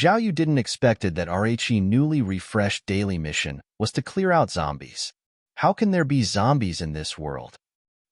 Zhao Yu didn't expected that RHE newly refreshed daily mission was to clear out zombies. How can there be zombies in this world?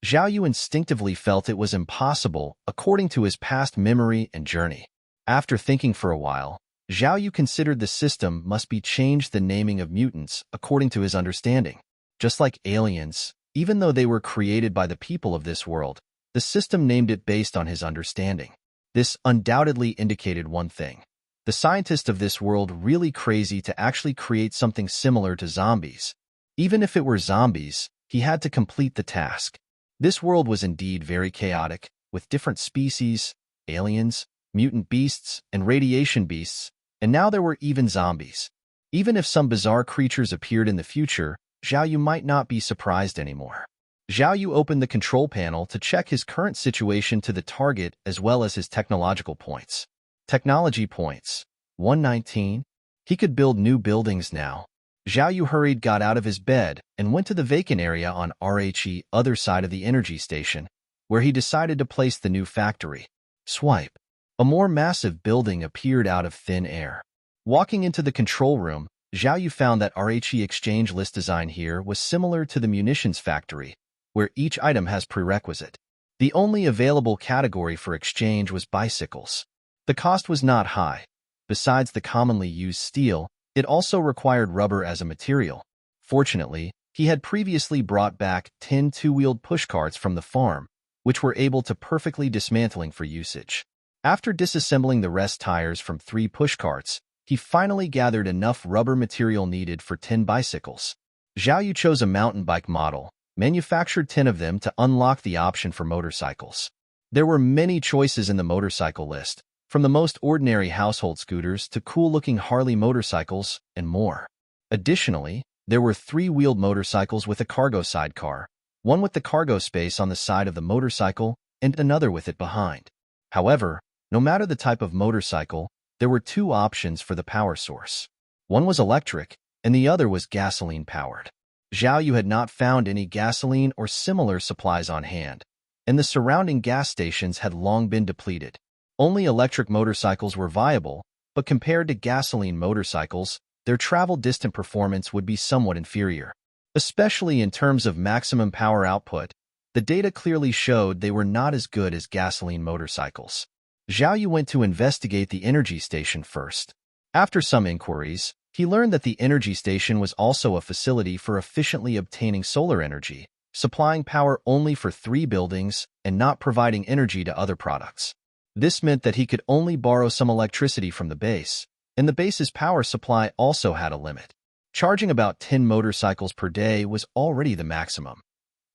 Zhao Yu instinctively felt it was impossible according to his past memory and journey. After thinking for a while, Zhao Yu considered the system must be changed the naming of mutants according to his understanding. Just like aliens, even though they were created by the people of this world, the system named it based on his understanding. This undoubtedly indicated one thing. The scientists of this world really crazy to actually create something similar to zombies. Even if it were zombies, he had to complete the task. This world was indeed very chaotic, with different species, aliens, mutant beasts, and radiation beasts, and now there were even zombies. Even if some bizarre creatures appeared in the future, Zhao Yu might not be surprised anymore. Zhao Yu opened the control panel to check his current situation to the target as well as his technological points. Technology points. 119. He could build new buildings now. Zhao Yu got out of his bed and went to the vacant area on RHE other side of the energy station, where he decided to place the new factory. Swipe. A more massive building appeared out of thin air. Walking into the control room, Zhao Yu found that RHE exchange list design here was similar to the munitions factory, where each item has prerequisite. The only available category for exchange was bicycles. The cost was not high. Besides the commonly used steel, it also required rubber as a material. Fortunately, he had previously brought back 10 two-wheeled pushcarts from the farm, which were able to perfectly dismantling for usage. After disassembling the rest tires from 3 pushcarts, he finally gathered enough rubber material needed for 10 bicycles. Zhao Yu chose a mountain bike model, manufactured 10 of them to unlock the option for motorcycles. There were many choices in the motorcycle list, from the most ordinary household scooters to cool-looking Harley motorcycles and more. Additionally, there were 3-wheeled motorcycles with a cargo sidecar, one with the cargo space on the side of the motorcycle and another with it behind. However, no matter the type of motorcycle, there were 2 options for the power source. One was electric, and the other was gasoline-powered. Zhao Yu had not found any gasoline or similar supplies on hand, and the surrounding gas stations had long been depleted. Only electric motorcycles were viable, but compared to gasoline motorcycles, their travel-distant performance would be somewhat inferior. Especially in terms of maximum power output, the data clearly showed they were not as good as gasoline motorcycles. Zhao Yu went to investigate the energy station first. After some inquiries, he learned that the energy station was also a facility for efficiently obtaining solar energy, supplying power only for 3 buildings and not providing energy to other products. This meant that he could only borrow some electricity from the base, and the base's power supply also had a limit. Charging about 10 motorcycles per day was already the maximum.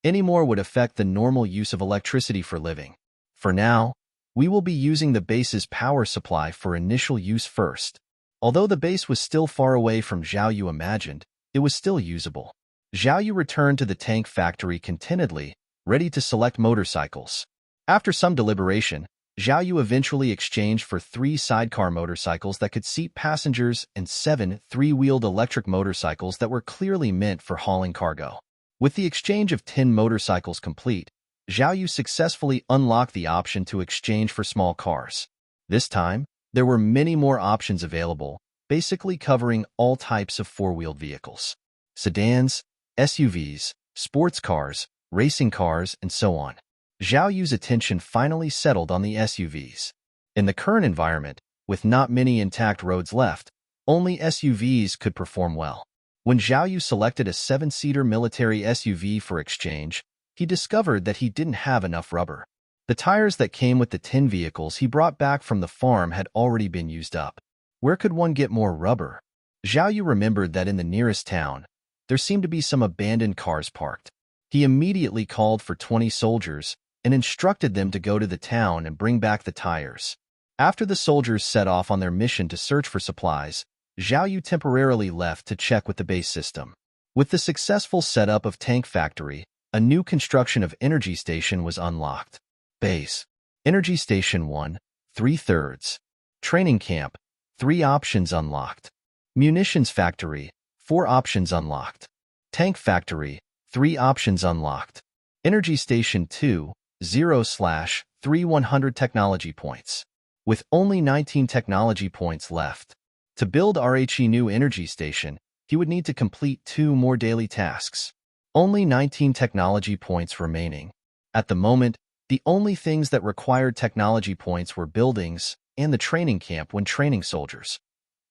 Any more would affect the normal use of electricity for living. For now, we will be using the base's power supply for initial use first. Although the base was still far away from Zhao Yu imagined, it was still usable. Zhao Yu returned to the tank factory contentedly, ready to select motorcycles. After some deliberation, Zhao Yu eventually exchanged for 3 sidecar motorcycles that could seat passengers and 7 3-wheeled electric motorcycles that were clearly meant for hauling cargo. With the exchange of 10 motorcycles complete, Zhao Yu successfully unlocked the option to exchange for small cars. This time, there were many more options available, basically covering all types of 4-wheeled vehicles. Sedans, SUVs, sports cars, racing cars, and so on. Zhao Yu's attention finally settled on the SUVs. In the current environment, with not many intact roads left, only SUVs could perform well. When Zhao Yu selected a 7-seater military SUV for exchange, he discovered that he didn't have enough rubber. The tires that came with the 10 vehicles he brought back from the farm had already been used up. Where could one get more rubber? Zhao Yu remembered that in the nearest town, there seemed to be some abandoned cars parked. He immediately called for 20 soldiers and instructed them to go to the town and bring back the tires. After the soldiers set off on their mission to search for supplies, Zhao Yu temporarily left to check with the base system. With the successful setup of Tank Factory, a new construction of Energy Station was unlocked. Base. Energy Station 1, 3/3. Training Camp, 3 options unlocked. Munitions Factory, 4 options unlocked. Tank Factory, 3 options unlocked. Energy Station 2, 0/3 100 technology points. With only 19 technology points left, To build RHE new energy station, he would need to complete 2 more daily tasks. Only 19 technology points remaining. At the moment, the only things that required technology points were buildings and the training camp when training soldiers.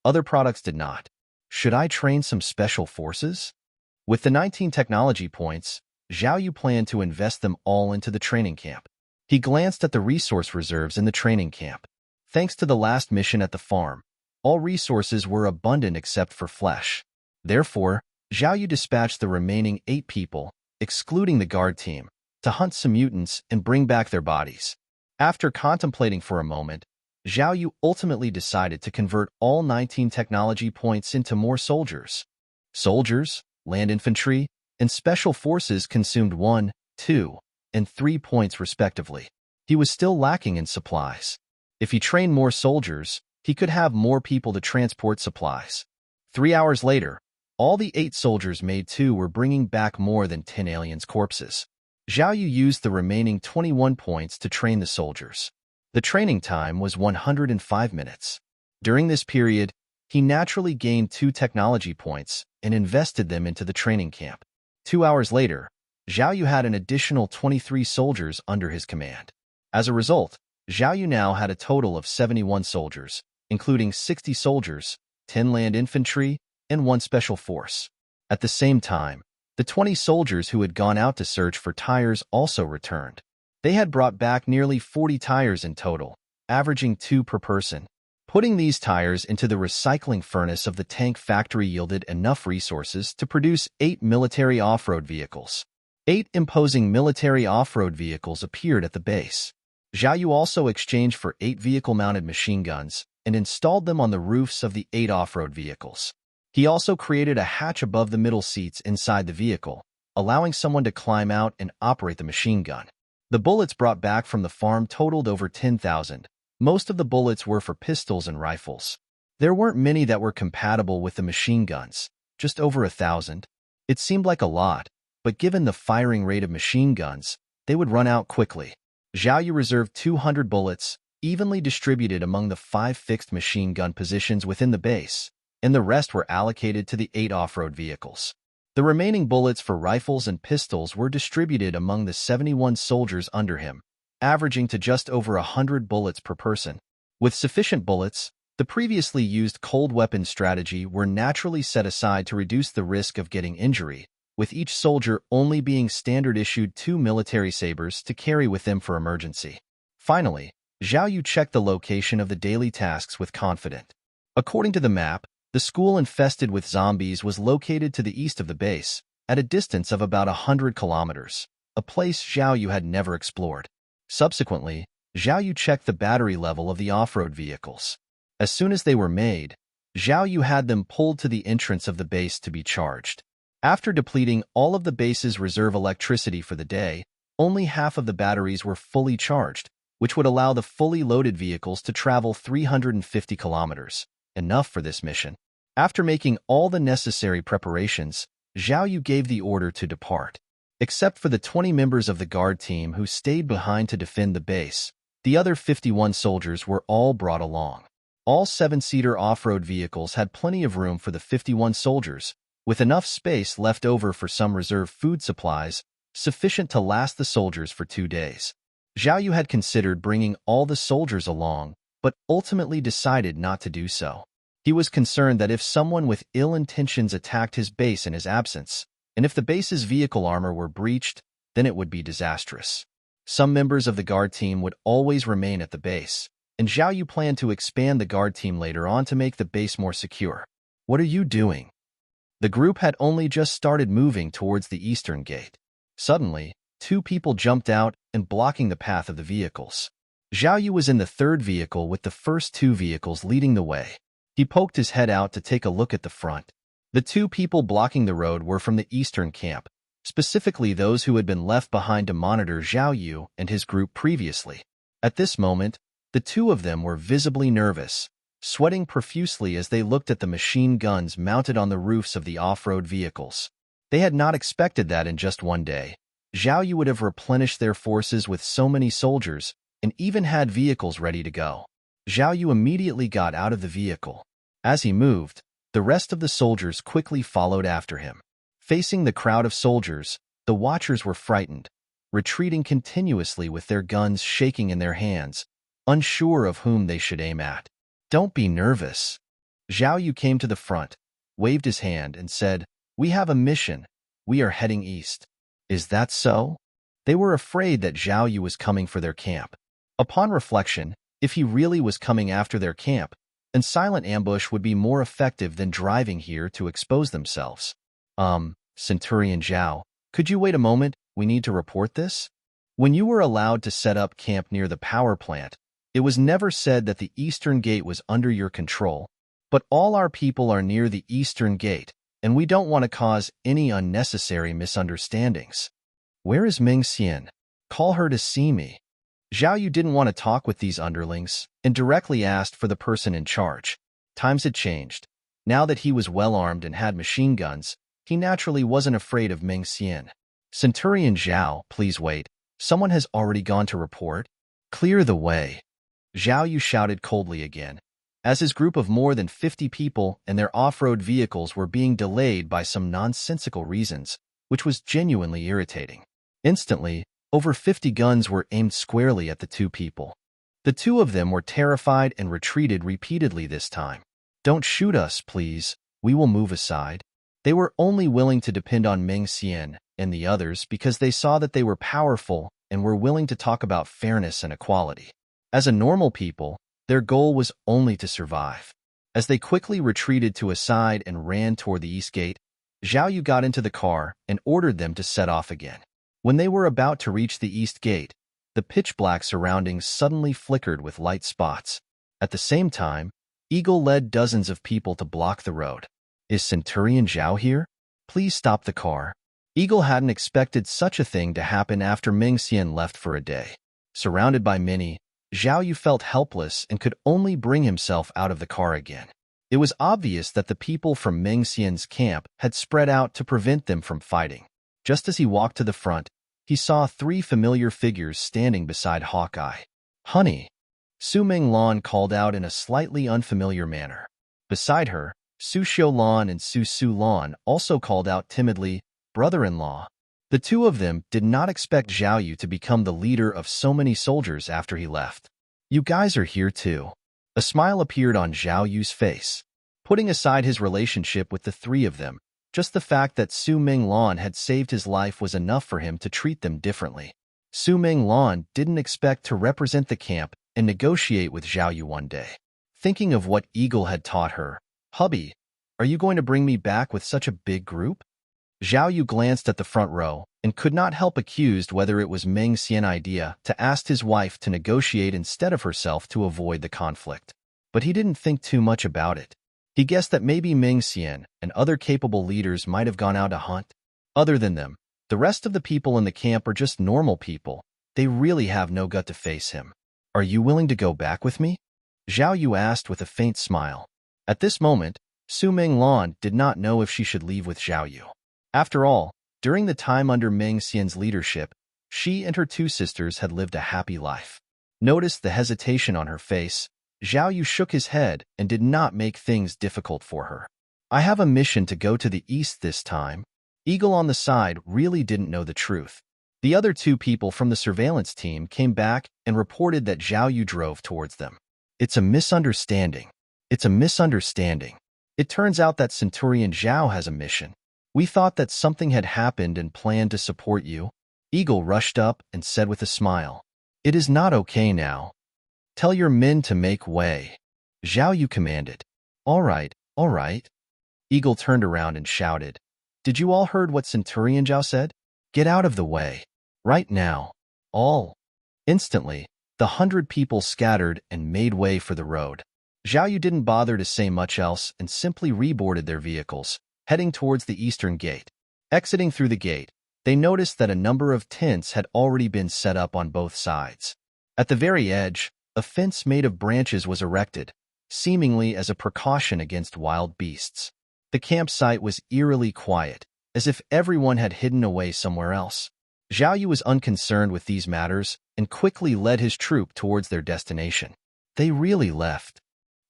Other products did not. Should I train some special forces? With the 19 technology points, Zhao Yu planned to invest them all into the training camp. He glanced at the resource reserves in the training camp. Thanks to the last mission at the farm, all resources were abundant except for flesh. Therefore, Zhao Yu dispatched the remaining 8 people, excluding the guard team, to hunt some mutants and bring back their bodies. After contemplating for a moment, Zhao Yu ultimately decided to convert all 19 technology points into more soldiers. Soldiers, land infantry, and special forces consumed 1, 2, and 3 points respectively. He was still lacking in supplies. If he trained more soldiers, he could have more people to transport supplies. 3 hours later, all the 8 soldiers made 2 were bringing back more than 10 aliens' corpses. Zhao Yu used the remaining 21 points to train the soldiers. The training time was 105 minutes. During this period, he naturally gained 2 technology points and invested them into the training camp. 2 hours later, Zhao Yu had an additional 23 soldiers under his command. As a result, Zhao Yu now had a total of 71 soldiers, including 60 soldiers, 10 land infantry, and 1 special force. At the same time, the 20 soldiers who had gone out to search for tires also returned. They had brought back nearly 40 tires in total, averaging 2 per person. Putting these tires into the recycling furnace of the tank factory yielded enough resources to produce 8 military off-road vehicles. 8 imposing military off-road vehicles appeared at the base. Zhao Yu also exchanged for 8 vehicle-mounted machine guns and installed them on the roofs of the 8 off-road vehicles. He also created a hatch above the middle seats inside the vehicle, allowing someone to climb out and operate the machine gun. The bullets brought back from the farm totaled over 10,000. Most of the bullets were for pistols and rifles. There weren't many that were compatible with the machine guns, just over 1,000. It seemed like a lot, but given the firing rate of machine guns, they would run out quickly. Zhao Yu reserved 200 bullets, evenly distributed among the 5 fixed machine gun positions within the base, and the rest were allocated to the 8 off-road vehicles. The remaining bullets for rifles and pistols were distributed among the 71 soldiers under him, averaging to just over 100 bullets per person. With sufficient bullets, the previously used cold weapon strategy were naturally set aside to reduce the risk of getting injury, with each soldier only being standard-issued 2 military sabers to carry with them for emergency. Finally, Zhao Yu checked the location of the daily tasks with confidence. According to the map, the school infested with zombies was located to the east of the base, at a distance of about 100 kilometers, a place Zhao Yu had never explored. Subsequently, Zhao Yu checked the battery level of the off-road vehicles. As soon as they were made, Zhao Yu had them pulled to the entrance of the base to be charged. After depleting all of the base's reserve electricity for the day, only half of the batteries were fully charged, which would allow the fully loaded vehicles to travel 350 kilometers, enough for this mission. After making all the necessary preparations, Zhao Yu gave the order to depart. Except for the 20 members of the guard team who stayed behind to defend the base, the other 51 soldiers were all brought along. All 7-seater off-road vehicles had plenty of room for the 51 soldiers, with enough space left over for some reserve food supplies, sufficient to last the soldiers for 2 days. Zhao Yu had considered bringing all the soldiers along, but ultimately decided not to do so. He was concerned that if someone with ill intentions attacked his base in his absence, and if the base's vehicle armor were breached, then it would be disastrous. Some members of the guard team would always remain at the base, and Zhao Yu planned to expand the guard team later on to make the base more secure. What are you doing? The group had only just started moving towards the eastern gate. Suddenly, 2 people jumped out and blocking the path of the vehicles. Zhao Yu was in the 3rd vehicle with the first 2 vehicles leading the way. He poked his head out to take a look at the front. The 2 people blocking the road were from the eastern camp, specifically those who had been left behind to monitor Zhao Yu and his group previously. At this moment, the 2 of them were visibly nervous, sweating profusely as they looked at the machine guns mounted on the roofs of the off-road vehicles. They had not expected that in just one day, Zhao Yu would have replenished their forces with so many soldiers and even had vehicles ready to go. Zhao Yu immediately got out of the vehicle. As he moved, the rest of the soldiers quickly followed after him. Facing the crowd of soldiers, the watchers were frightened, retreating continuously with their guns shaking in their hands, unsure of whom they should aim at. "Don't be nervous." Zhao Yu came to the front, waved his hand, and said, "We have a mission. We are heading east." "Is that so?" They were afraid that Zhao Yu was coming for their camp. Upon reflection, if he really was coming after their camp, then silent ambush would be more effective than driving here to expose themselves. Centurion Zhao, could you wait a moment? We need to report this." When you were allowed to set up camp near the power plant, it was never said that the eastern gate was under your control, but all our people are near the eastern gate, and we don't want to cause any unnecessary misunderstandings. "Where is Ming Xian? Call her to see me." Zhao Yu didn't want to talk with these underlings and directly asked for the person in charge. Times had changed. Now that he was well-armed and had machine guns, he naturally wasn't afraid of Ming Xian. "Centurion Zhao, please wait. Someone has already gone to report." "Clear the way." Zhao Yu shouted coldly again, as his group of more than 50 people and their off-road vehicles were being delayed by some nonsensical reasons, which was genuinely irritating. Instantly, over 50 guns were aimed squarely at the two people. The two of them were terrified and retreated repeatedly this time. "Don't shoot us, please. We will move aside." They were only willing to depend on Ming Xian and the others because they saw that they were powerful and were willing to talk about fairness and equality. As a normal people, their goal was only to survive. As they quickly retreated to a side and ran toward the east gate, Zhao Yu got into the car and ordered them to set off again. When they were about to reach the east gate, the pitch-black surroundings suddenly flickered with light spots. At the same time, Eagle led dozens of people to block the road. "Is Centurion Zhao here? Please stop the car." Eagle hadn't expected such a thing to happen after Ming Xian left for a day. Surrounded by many, Zhao Yu felt helpless and could only bring himself out of the car again. It was obvious that the people from Ming Xian's camp had spread out to prevent them from fighting. Just as he walked to the front, he saw 3 familiar figures standing beside Hawkeye. "Honey," Su Ming Lan called out in a slightly unfamiliar manner. Beside her, Su Xiu Lan and Su Su Lan also called out timidly, "Brother-in-law." The two of them did not expect Zhao Yu to become the leader of so many soldiers after he left. "You guys are here too." A smile appeared on Zhao Yu's face. Putting aside his relationship with the three of them, just the fact that Su Ming Lan had saved his life was enough for him to treat them differently. Su Ming Lan didn't expect to represent the camp and negotiate with Zhao Yu one day. Thinking of what Eagle had taught her, "Hubby, are you going to bring me back with such a big group?" Zhao Yu glanced at the front row and could not help accused whether it was Ming Xian's idea to ask his wife to negotiate instead of herself to avoid the conflict. But he didn't think too much about it. He guessed that maybe Ming Xian and other capable leaders might have gone out to hunt. Other than them, the rest of the people in the camp are just normal people. They really have no gut to face him. "Are you willing to go back with me?" Zhao Yu asked with a faint smile. At this moment, Su Ming Lan did not know if she should leave with Zhao Yu. After all, during the time under Ming Xian's leadership, she and her 2 sisters had lived a happy life. Noticed the hesitation on her face, Zhao Yu shook his head and did not make things difficult for her. "I have a mission to go to the east this time." Eagle on the side really didn't know the truth. The other 2 people from the surveillance team came back and reported that Zhao Yu drove towards them. "It's a misunderstanding. It's a misunderstanding. It turns out that Centurion Zhao has a mission. We thought that something had happened and planned to support you." Eagle rushed up and said with a smile, "It is not okay now. Tell your men to make way." Zhao Yu commanded. All right. Eagle turned around and shouted, "Did you all heard what Centurion Zhao said? Get out of the way. Right now. All." Instantly, the 100 people scattered and made way for the road. Zhao Yu didn't bother to say much else and simply reboarded their vehicles, heading towards the eastern gate. Exiting through the gate, they noticed that a number of tents had already been set up on both sides. At the very edge, a fence made of branches was erected, seemingly as a precaution against wild beasts. The campsite was eerily quiet, as if everyone had hidden away somewhere else. Zhao Yu was unconcerned with these matters and quickly led his troop towards their destination. They really left.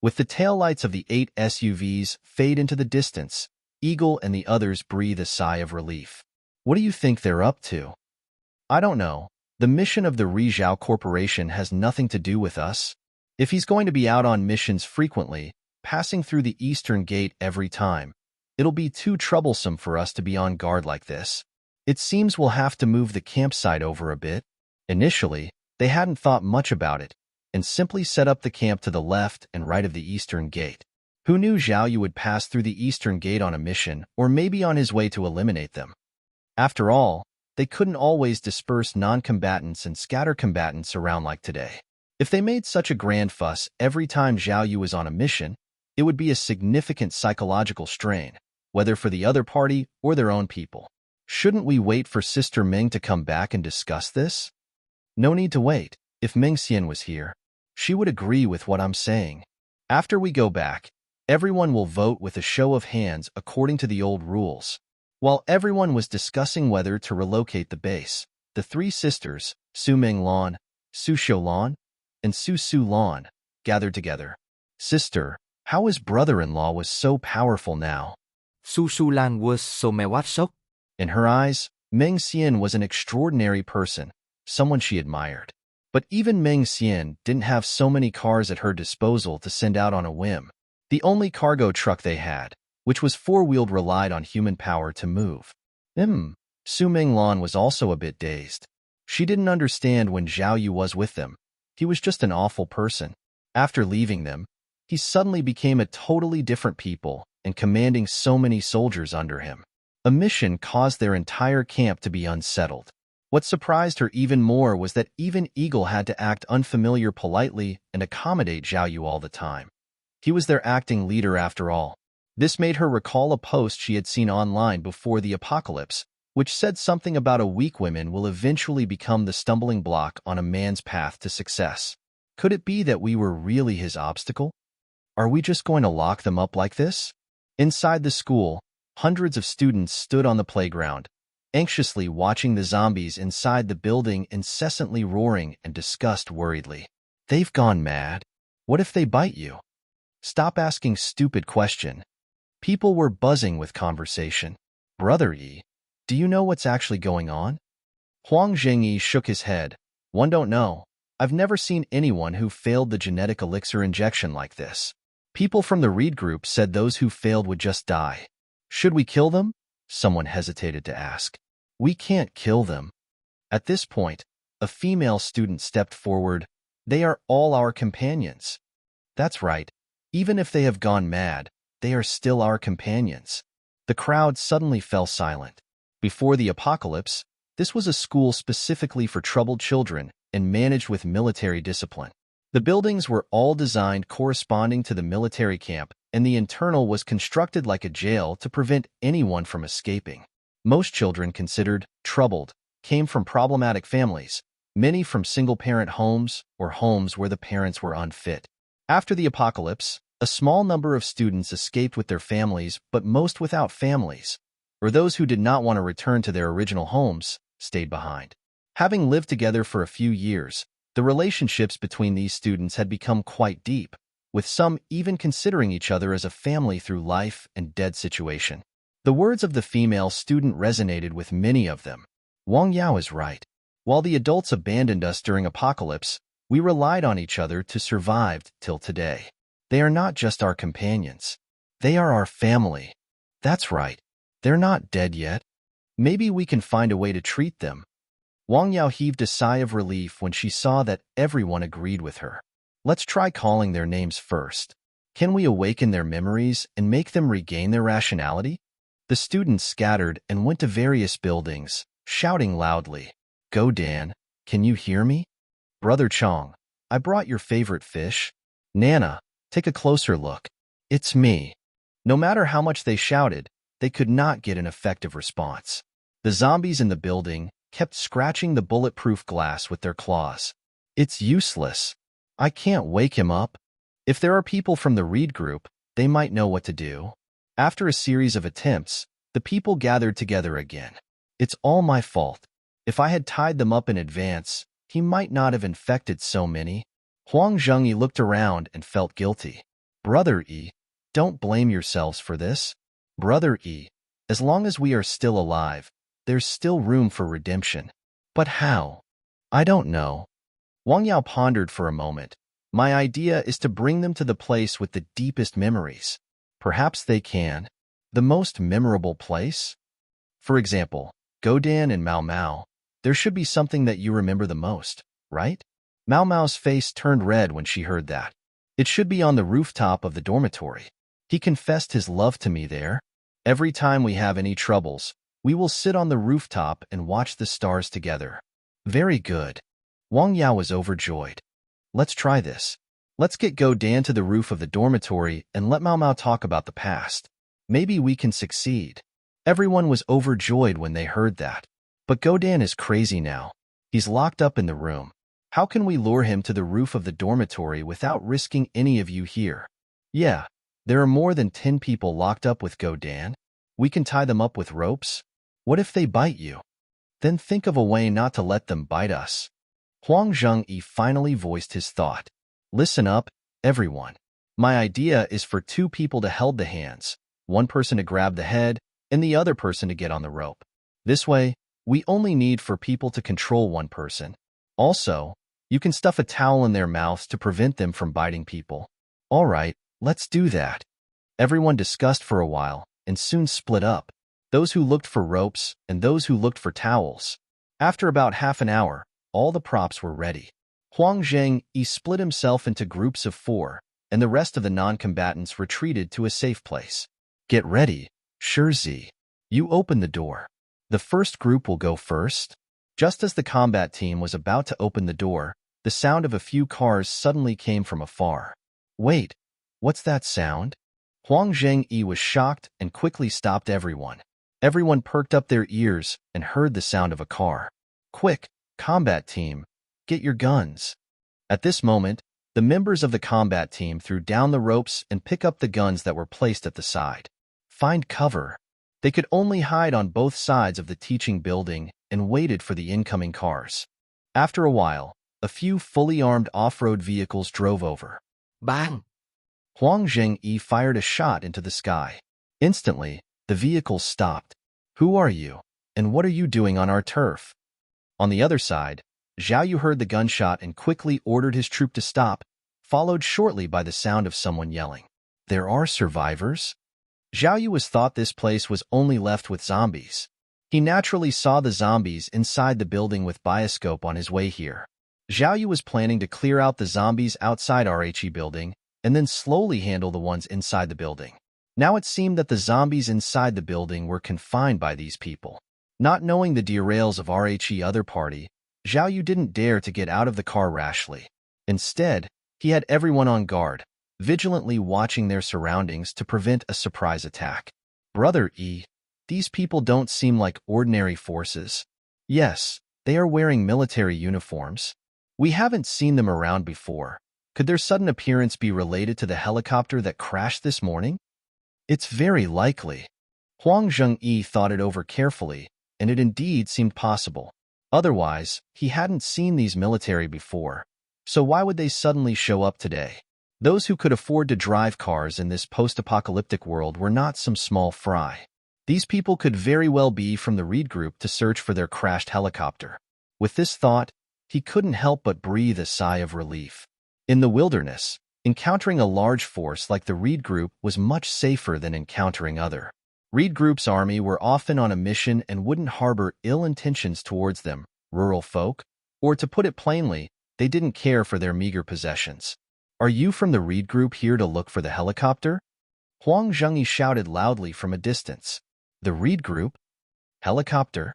With the taillights of the 8 SUVs fade into the distance, Eagle and the others breathe a sigh of relief. What do you think they're up to? I don't know. The mission of the Rizhao Corporation has nothing to do with us. If he's going to be out on missions frequently, passing through the eastern gate every time, it'll be too troublesome for us to be on guard like this. It seems we'll have to move the campsite over a bit. Initially, they hadn't thought much about it, and simply set up the camp to the left and right of the eastern gate. Who knew Zhao Yu would pass through the eastern gate on a mission, or maybe on his way to eliminate them? After all, they couldn't always disperse non-combatants and scatter combatants around like today. If they made such a grand fuss every time Zhao Yu was on a mission, it would be a significant psychological strain, whether for the other party or their own people. Shouldn't we wait for Sister Ming to come back and discuss this? No need to wait. If Ming Xian was here, she would agree with what I'm saying. After we go back, everyone will vote with a show of hands according to the old rules. While everyone was discussing whether to relocate the base, the three sisters, Su Minglan, Su Xiulan, and Su Sulan, gathered together. Sister, how his brother-in-law was so powerful now? Su Sulan was so shocked. In her eyes, Meng Xian was an extraordinary person, someone she admired. But even Meng Xian didn't have so many cars at her disposal to send out on a whim. The only cargo truck they had, which was four-wheeled, relied on human power to move. Su Minglan was also a bit dazed. She didn't understand when Zhao Yu was with them. He was just an awful person. After leaving them, he suddenly became a totally different people and commanding so many soldiers under him. A mission caused their entire camp to be unsettled. What surprised her even more was that even Eagle had to act unfamiliar politely and accommodate Zhao Yu all the time. He was their acting leader after all. This made her recall a post she had seen online before the apocalypse, which said something about a weak woman will eventually become the stumbling block on a man's path to success. Could it be that we were really his obstacle? Are we just going to lock them up like this? Inside the school, hundreds of students stood on the playground, anxiously watching the zombies inside the building incessantly roaring and discussed worriedly. They've gone mad. What if they bite you? Stop asking stupid question. People were buzzing with conversation. Brother Yi, do you know what's actually going on? Huang Zhengyi shook his head. One don't know. I've never seen anyone who failed the genetic elixir injection like this. People from the Reed group said those who failed would just die. Should we kill them? Someone hesitated to ask. We can't kill them. At this point, a female student stepped forward. They are all our companions. That's right. Even if they have gone mad, they are still our companions. The crowd suddenly fell silent. Before the apocalypse, this was a school specifically for troubled children and managed with military discipline. The buildings were all designed corresponding to the military camp, and the internal was constructed like a jail to prevent anyone from escaping. Most children considered troubled came from problematic families, many from single-parent homes or homes where the parents were unfit. After the apocalypse, a small number of students escaped with their families, but most without families, or those who did not want to return to their original homes, stayed behind. Having lived together for a few years, the relationships between these students had become quite deep, with some even considering each other as a family through life and death situation. The words of the female student resonated with many of them. Wang Yao is right. While the adults abandoned us during apocalypse, we relied on each other to survive till today. They are not just our companions. They are our family. That's right. They're not dead yet. Maybe we can find a way to treat them. Wang Yao heaved a sigh of relief when she saw that everyone agreed with her. Let's try calling their names first. Can we awaken their memories and make them regain their rationality? The students scattered and went to various buildings, shouting loudly. Go Dan, can you hear me? Brother Chong, I brought your favorite fish. Nana, take a closer look. It's me. No matter how much they shouted, they could not get an effective response. The zombies in the building kept scratching the bulletproof glass with their claws. It's useless. I can't wake him up. If there are people from the Reed group, they might know what to do. After a series of attempts, the people gathered together again. It's all my fault. If I had tied them up in advance, he might not have infected so many. Huang Zhengyi looked around and felt guilty. Brother E, don't blame yourselves for this. Brother E, as long as we are still alive, there's still room for redemption. But how? I don't know. Wang Yao pondered for a moment. My idea is to bring them to the place with the deepest memories. Perhaps they can. The most memorable place? For example, Godan and Mao Mao. There should be something that you remember the most, right? Mao Mao's face turned red when she heard that. It should be on the rooftop of the dormitory. He confessed his love to me there. Every time we have any troubles, we will sit on the rooftop and watch the stars together. Very good. Wang Yao was overjoyed. Let's try this. Let's get Godan to the roof of the dormitory and let Mao Mao talk about the past. Maybe we can succeed. Everyone was overjoyed when they heard that. But Godan is crazy now. He's locked up in the room. How can we lure him to the roof of the dormitory without risking any of you here? Yeah, there are more than 10 people locked up with Godan. We can tie them up with ropes. What if they bite you? Then think of a way not to let them bite us. Huang Zhengyi finally voiced his thought. Listen up, everyone. My idea is for 2 people to hold the hands, 1 person to grab the head, and the other person to get on the rope. This way, we only need for people to control 1 person. Also, you can stuff a towel in their mouths to prevent them from biting people. All right, let's do that. Everyone discussed for a while and soon split up. Those who looked for ropes and those who looked for towels. After about half an hour, all the props were ready. Huang Zhengyi split himself into groups of 4, and the rest of the non-combatants retreated to a safe place. Get ready, Shizi. You open the door. The first group will go first. Just as the combat team was about to open the door, the sound of a few cars suddenly came from afar. Wait, what's that sound? Huang Zhengyi was shocked and quickly stopped everyone. Everyone perked up their ears and heard the sound of a car. Quick, combat team, get your guns. At this moment, the members of the combat team threw down the ropes and picked up the guns that were placed at the side. Find cover. They could only hide on both sides of the teaching building and waited for the incoming cars. After a while, a few fully armed off-road vehicles drove over. Bang! Huang Zhengyi fired a shot into the sky. Instantly, the vehicles stopped. Who are you? And what are you doing on our turf? On the other side, Zhao Yu heard the gunshot and quickly ordered his troop to stop, followed shortly by the sound of someone yelling. There are survivors? Zhao Yu was thought this place was only left with zombies. He naturally saw the zombies inside the building with bioscope on his way here. Zhao Yu was planning to clear out the zombies outside RHE building and then slowly handle the ones inside the building. Now it seemed that the zombies inside the building were confined by these people. Not knowing the derails of RHE other party, Zhao Yu didn't dare to get out of the car rashly. Instead, he had everyone on guard, vigilantly watching their surroundings to prevent a surprise attack. Brother E, these people don't seem like ordinary forces. Yes, they are wearing military uniforms. We haven't seen them around before. Could their sudden appearance be related to the helicopter that crashed this morning? It's very likely. Huang Zhengyi thought it over carefully, and it indeed seemed possible. Otherwise, he hadn't seen these military before. So why would they suddenly show up today? Those who could afford to drive cars in this post-apocalyptic world were not some small fry. These people could very well be from the Reed Group to search for their crashed helicopter. With this thought, he couldn't help but breathe a sigh of relief. In the wilderness, encountering a large force like the Reed Group was much safer than encountering other. Reed Group's army were often on a mission and wouldn't harbor ill intentions towards them, rural folk, or to put it plainly, they didn't care for their meager possessions. Are you from the Reed Group here to look for the helicopter? Huang Zhengyi shouted loudly from a distance. The Reed Group? Helicopter?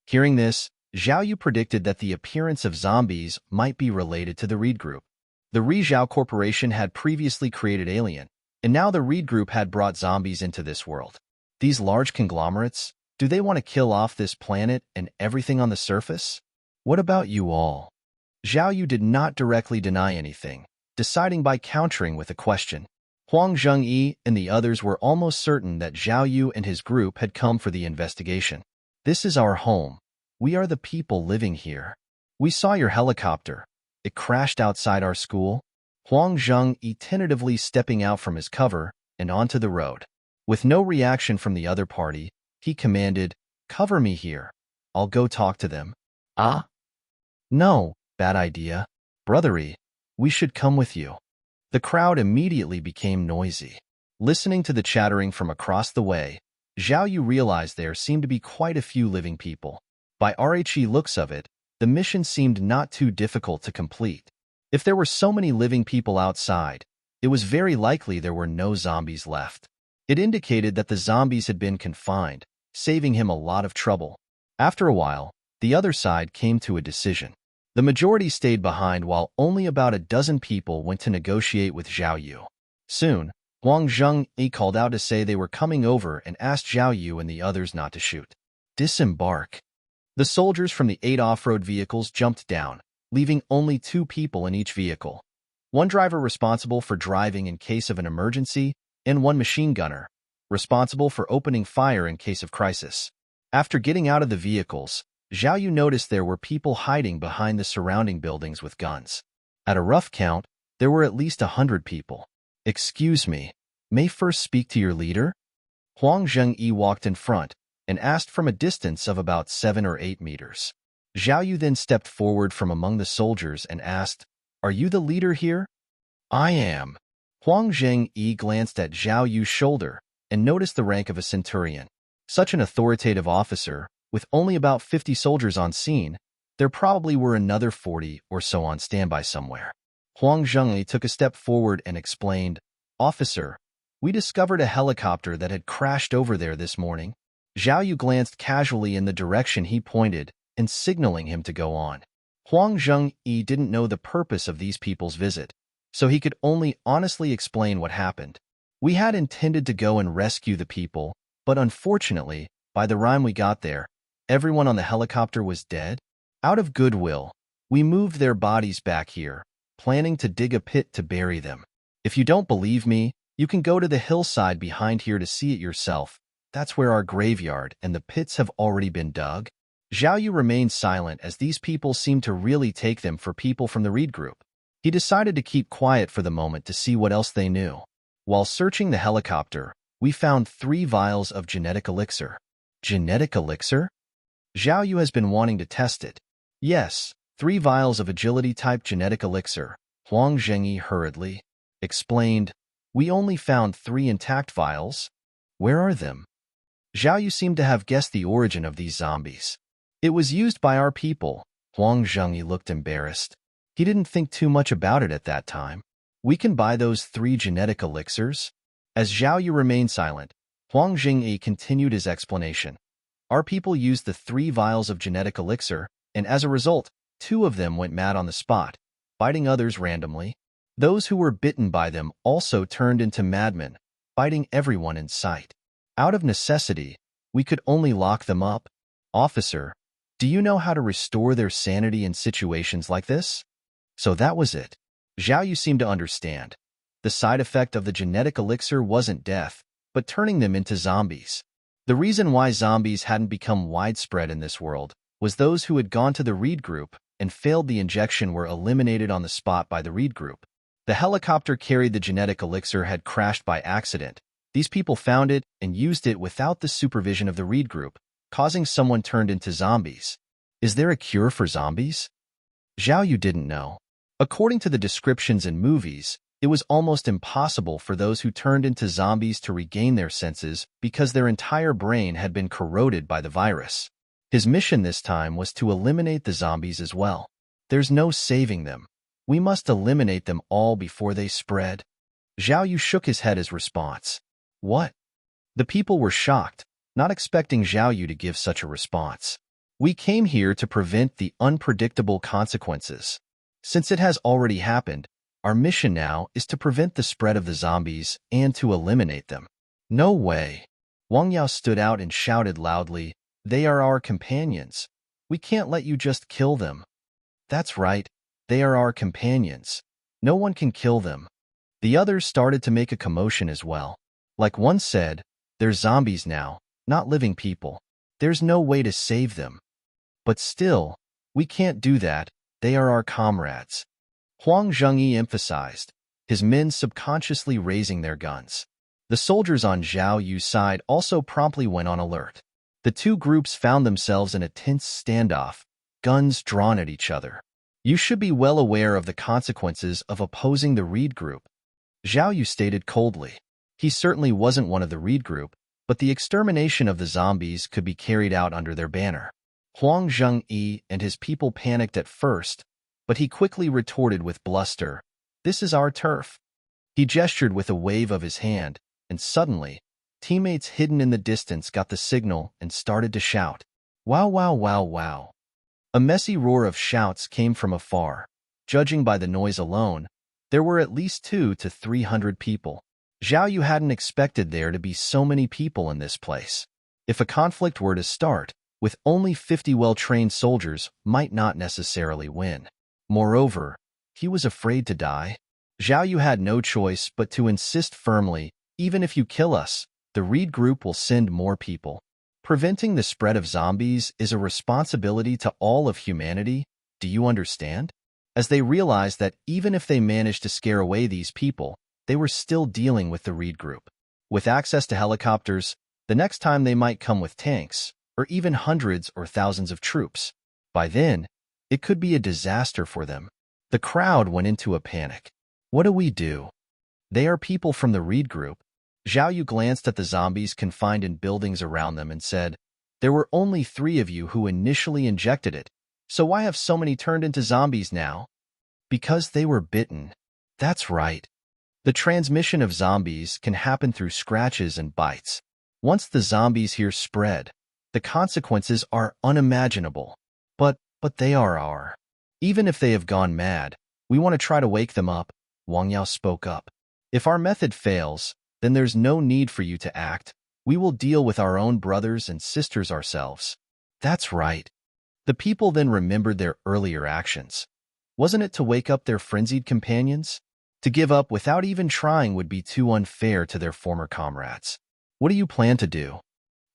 Hearing this, Zhao Yu predicted that the appearance of zombies might be related to the Reed Group. The Rizhao Corporation had previously created Alien, and now the Reed Group had brought zombies into this world. These large conglomerates, do they want to kill off this planet and everything on the surface? What about you all? Zhao Yu did not directly deny anything, deciding by countering with a question. Huang Zhengyi and the others were almost certain that Zhao Yu and his group had come for the investigation. This is our home. We are the people living here. We saw your helicopter. It crashed outside our school. Huang Zhengyi tentatively stepping out from his cover and onto the road. With no reaction from the other party, he commanded, "Cover me here. I'll go talk to them." Ah? "No, bad idea. Brothery, we should come with you." The crowd immediately became noisy. Listening to the chattering from across the way, Zhao Yu realized there seemed to be quite a few living people. By RHE looks of it, the mission seemed not too difficult to complete. If there were so many living people outside, it was very likely there were no zombies left. It indicated that the zombies had been confined, saving him a lot of trouble. After a while, the other side came to a decision. The majority stayed behind while only about a dozen people went to negotiate with Zhao Yu. Soon, Huang Zhengyi called out to say they were coming over and asked Zhao Yu and the others not to shoot. Disembark. The soldiers from the 8 off-road vehicles jumped down, leaving only 2 people in each vehicle. One driver responsible for driving in case of an emergency, and one machine gunner, responsible for opening fire in case of crisis. After getting out of the vehicles, Zhao Yu noticed there were people hiding behind the surrounding buildings with guns. At a rough count, there were at least 100 people. "Excuse me, may first speak to your leader?" Huang Zhengyi walked in front and asked from a distance of about 7 or 8 meters. Zhao Yu then stepped forward from among the soldiers and asked, "Are you the leader here?" "I am." Huang Zhengyi glanced at Zhao Yu's shoulder and noticed the rank of a centurion. Such an authoritative officer, with only about 50 soldiers on scene, there probably were another 40 or so on standby somewhere. Huang Zhengyi took a step forward and explained, "Officer, we discovered a helicopter that had crashed over there this morning." Zhao Yu glanced casually in the direction he pointed and signaling him to go on. Huang Zhengyi didn't know the purpose of these people's visit, so he could only honestly explain what happened. "We had intended to go and rescue the people, but unfortunately, by the time we got there, everyone on the helicopter was dead. Out of goodwill, we moved their bodies back here, planning to dig a pit to bury them. If you don't believe me, you can go to the hillside behind here to see it yourself. That's where our graveyard and the pits have already been dug." Zhao Yu remained silent as these people seemed to really take them for people from the Reed group. He decided to keep quiet for the moment to see what else they knew. "While searching the helicopter, we found 3 vials of genetic elixir." "Genetic elixir?" "Zhao Yu has been wanting to test it." "Yes, 3 vials of agility-type genetic elixir," Huang Zhengyi hurriedly explained. "We only found 3 intact vials." "Where are them?" Zhao Yu seemed to have guessed the origin of these zombies. "It was used by our people." Huang Zhengyi looked embarrassed. He didn't think too much about it at that time. "We can buy those 3 genetic elixirs?" As Zhao Yu remained silent, Huang Zhengyi continued his explanation. "Our people used the 3 vials of genetic elixir, and as a result, 2 of them went mad on the spot, biting others randomly. Those who were bitten by them also turned into madmen, biting everyone in sight. Out of necessity, we could only lock them up. Officer, do you know how to restore their sanity in situations like this?" So that was it. Zhao Yu seemed to understand. The side effect of the genetic elixir wasn't death, but turning them into zombies. The reason why zombies hadn't become widespread in this world was those who had gone to the Reed group and failed the injection were eliminated on the spot by the Reed group. The helicopter carried the genetic elixir had crashed by accident. These people found it and used it without the supervision of the Reed group, causing someone turned into zombies. Is there a cure for zombies? Zhao Yu didn't know. According to the descriptions in movies, it was almost impossible for those who turned into zombies to regain their senses because their entire brain had been corroded by the virus. His mission this time was to eliminate the zombies as well. There's no saving them. We must eliminate them all before they spread. Zhao Yu shook his head as response. What? The people were shocked, not expecting Zhao Yu to give such a response. We came here to prevent the unpredictable consequences. Since it has already happened, our mission now is to prevent the spread of the zombies and to eliminate them. No way. Wang Yao stood out and shouted loudly, "They are our companions. We can't let you just kill them." That's right. They are our companions. No one can kill them. The others started to make a commotion as well. Like one said, they're zombies now, not living people. There's no way to save them. But still, we can't do that. They are our comrades. Huang Zhengyi emphasized. his men subconsciously raising their guns. The soldiers on Zhao Yu's side also promptly went on alert. The two groups found themselves in a tense standoff, guns drawn at each other. You should be well aware of the consequences of opposing the Reed group, Zhao Yu stated coldly. He certainly wasn't one of the Reed group, but the extermination of the zombies could be carried out under their banner. Huang Zhengyi and his people panicked at first, but he quickly retorted with bluster, "This is our turf." He gestured with a wave of his hand, and suddenly, teammates hidden in the distance got the signal and started to shout, "Wow, wow, wow, wow." A messy roar of shouts came from afar. Judging by the noise alone, there were at least 200 to 300 people. Zhao Yu hadn't expected there to be so many people in this place. If a conflict were to start, with only 50 well-trained soldiers might not necessarily win. Moreover, he was afraid to die. Zhao Yu had no choice but to insist firmly, "Even if you kill us, the Reed group will send more people." Preventing the spread of zombies is a responsibility to all of humanity, do you understand? As they realized that even if they managed to scare away these people, they were still dealing with the Reed group. With access to helicopters, the next time they might come with tanks, or even hundreds or thousands of troops. By then, it could be a disaster for them. The crowd went into a panic. What do we do? They are people from the Reed group. Zhao Yu glanced at the zombies confined in buildings around them and said, "There were only 3 of you who initially injected it, so why have so many turned into zombies now?" "Because they were bitten." "That's right. The transmission of zombies can happen through scratches and bites. Once the zombies here spread, the consequences are unimaginable. But they are our. Even if they have gone mad, we want to try to wake them up," Wang Yao spoke up. "If our method fails, then there's no need for you to act. We will deal with our own brothers and sisters ourselves." "That's right." The people then remembered their earlier actions. Wasn't it to wake up their frenzied companions? To give up without even trying would be too unfair to their former comrades. "What do you plan to do?"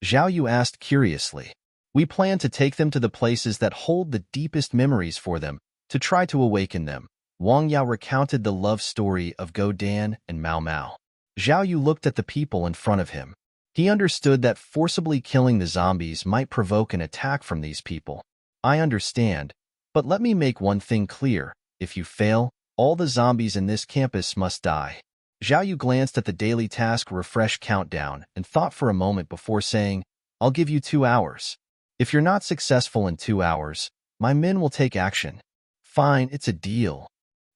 Zhao Yu asked curiously. "We plan to take them to the places that hold the deepest memories for them, to try to awaken them." Wang Yao recounted the love story of Go Dan and Mao Mao. Zhao Yu looked at the people in front of him. He understood that forcibly killing the zombies might provoke an attack from these people. "I understand, but let me make one thing clear. If you fail, all the zombies in this campus must die." Zhao Yu glanced at the daily task refresh countdown and thought for a moment before saying, "I'll give you 2 hours. If you're not successful in 2 hours, my men will take action." "Fine, it's a deal."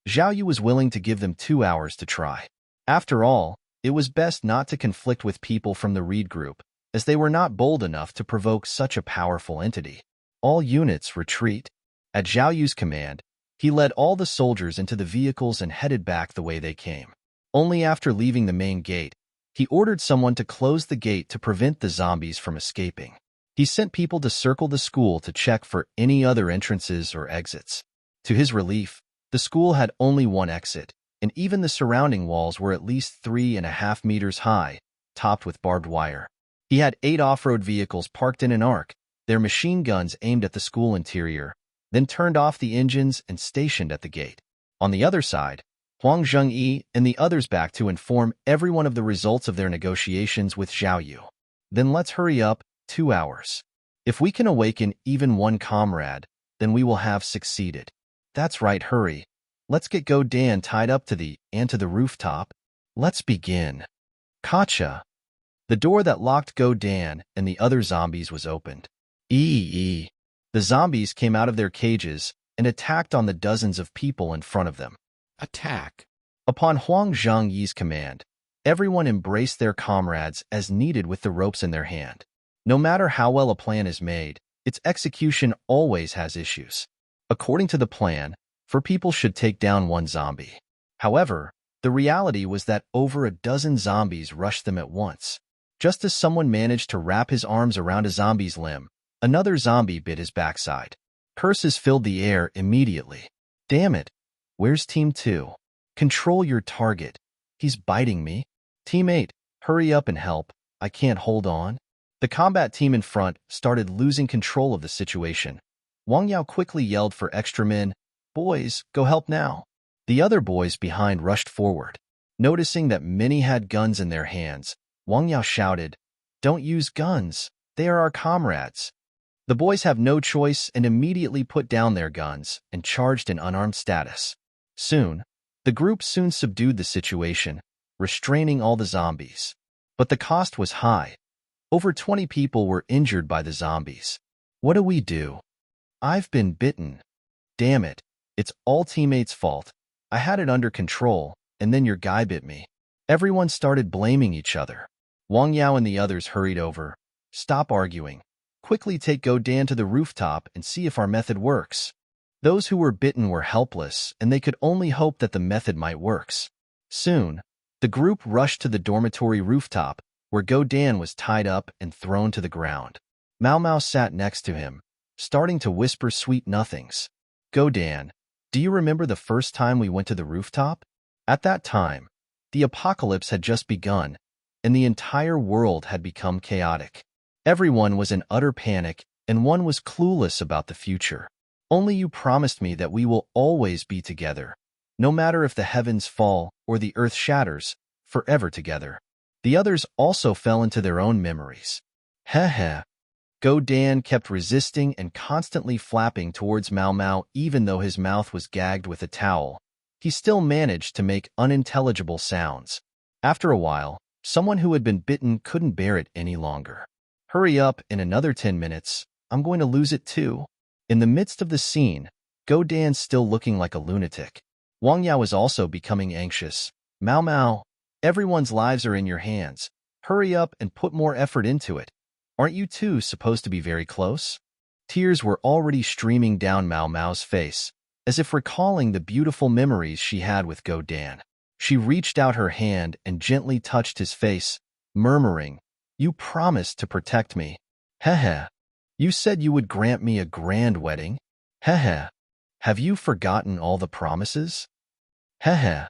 Zhao Yu was willing to give them 2 hours to try. After all, it was best not to conflict with people from the Reed group, as they were not bold enough to provoke such a powerful entity. "All units retreat." At Zhao Yu's command, he led all the soldiers into the vehicles and headed back the way they came. Only after leaving the main gate, he ordered someone to close the gate to prevent the zombies from escaping. He sent people to circle the school to check for any other entrances or exits. To his relief, the school had only one exit, and even the surrounding walls were at least 3.5 meters high, topped with barbed wire. He had 8 off-road vehicles parked in an arc, their machine guns aimed at the school interior, then turned off the engines and stationed at the gate. On the other side, Huang Zhengyi and the others back to inform everyone of the results of their negotiations with Zhao Yu. "Then let's hurry up, 2 hours. If we can awaken even one comrade, then we will have succeeded." "That's right, hurry. Let's get Go Dan tied up to the rooftop. Let's begin." Kacha. The door that locked Go Dan and the other zombies was opened. The zombies came out of their cages and attacked on the dozens of people in front of them. Attack. Upon Huang Zhengyi's command, everyone embraced their comrades as needed with the ropes in their hand. No matter how well a plan is made, its execution always has issues. According to the plan, 4 people should take down 1 zombie. However, the reality was that over a dozen zombies rushed them at once. Just as someone managed to wrap his arms around a zombie's limb, another zombie bit his backside. Curses filled the air immediately. "Damn it! Where's Team 2? Control your target. He's biting me." "Team 8, hurry up and help. I can't hold on." The combat team in front started losing control of the situation. Wang Yao quickly yelled for extra men, "Boys, go help now." The other boys behind rushed forward. Noticing that many had guns in their hands, Wang Yao shouted, "Don't use guns. They are our comrades." The boys have no choice and immediately put down their guns and charged in unarmed status. The group soon subdued the situation, restraining all the zombies. But the cost was high. Over 20 people were injured by the zombies. What do we do? I've been bitten. Damn it. It's all teammates' fault. I had it under control, and then your guy bit me. Everyone started blaming each other. Wang Yao and the others hurried over. Stop arguing. Quickly take Go Dan to the rooftop and see if our method works. Those who were bitten were helpless, and they could only hope that the method might work. Soon, the group rushed to the dormitory rooftop, where Go Dan was tied up and thrown to the ground. Mao Mao sat next to him, starting to whisper sweet nothings. Go Dan, do you remember the first time we went to the rooftop? At that time, the apocalypse had just begun, and the entire world had become chaotic. Everyone was in utter panic, and one was clueless about the future. Only you promised me that we will always be together, no matter if the heavens fall or the earth shatters, forever together. The others also fell into their own memories. Heh. Go Dan kept resisting and constantly flapping towards Mao Mao even though his mouth was gagged with a towel. He still managed to make unintelligible sounds. After a while, someone who had been bitten couldn't bear it any longer. Hurry up, in another 10 minutes, I'm going to lose it too. In the midst of the scene, Go Dan's still looking like a lunatic. Wang Yao was also becoming anxious. Mao Mao, everyone's lives are in your hands. Hurry up and put more effort into it. Aren't you two supposed to be very close? Tears were already streaming down Mao Mao's face, as if recalling the beautiful memories she had with Go Dan. She reached out her hand and gently touched his face, murmuring, "You promised to protect me. Heh. You said you would grant me a grand wedding. Heh. Have you forgotten all the promises?" Heh.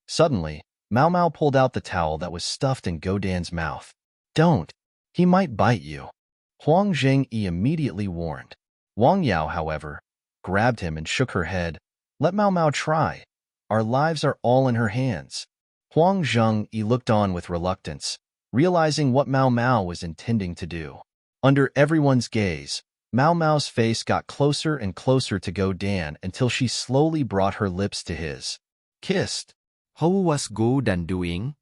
Suddenly, Mao Mao pulled out the towel that was stuffed in Go Dan's mouth. "Don't. He might bite you," Huang Zhengyi immediately warned. Wang Yao, however, grabbed him and shook her head. "Let Mao Mao try. Our lives are all in her hands." Huang Zhengyi looked on with reluctance, realizing what Mao Mao was intending to do. Under everyone's gaze, Mao Mao's face got closer and closer to Go Dan until she slowly brought her lips to his. Kissed. How was Go Dan doing?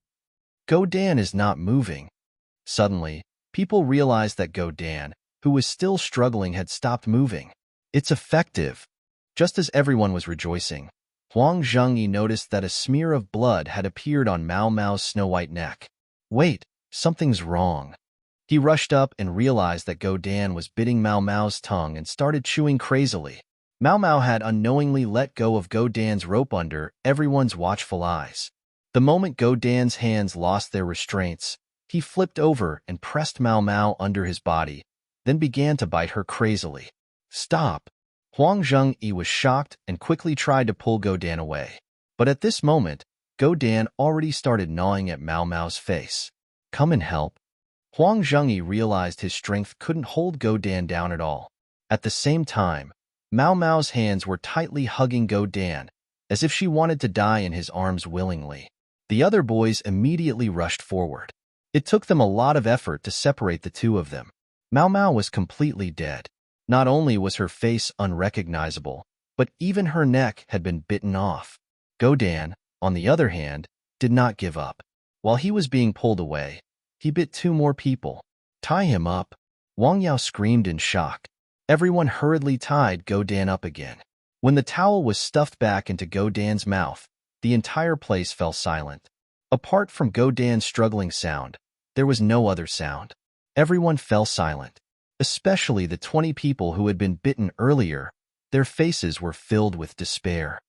Go Dan is not moving. Suddenly, people realized that Go Dan, who was still struggling, had stopped moving. It's effective. Just as everyone was rejoicing, Huang Zhengyi noticed that a smear of blood had appeared on Mao Mao's snow-white neck. Wait, something's wrong. He rushed up and realized that Go Dan was biting Mao Mao's tongue and started chewing crazily. Mao Mao had unknowingly let go of Go Dan's rope under everyone's watchful eyes. The moment Go Dan's hands lost their restraints, he flipped over and pressed Mao Mao under his body, then began to bite her crazily. Stop! Huang Zhengyi was shocked and quickly tried to pull Go Dan away. But at this moment, Go Dan already started gnawing at Mao Mao's face. Come and help. Huang Zhengyi realized his strength couldn't hold Go Dan down at all. At the same time, Mao Mao's hands were tightly hugging Go Dan, as if she wanted to die in his arms willingly. The other boys immediately rushed forward. It took them a lot of effort to separate the two of them. Mao Mao was completely dead. Not only was her face unrecognizable, but even her neck had been bitten off. Go Dan, on the other hand, did not give up. While he was being pulled away, he bit 2 more people. Tie him up. Wang Yao screamed in shock. Everyone hurriedly tied Go Dan up again. When the towel was stuffed back into Go Dan's mouth, the entire place fell silent. Apart from Go Dan's struggling sound, there was no other sound. Everyone fell silent, especially the 20 people who had been bitten earlier. Their faces were filled with despair.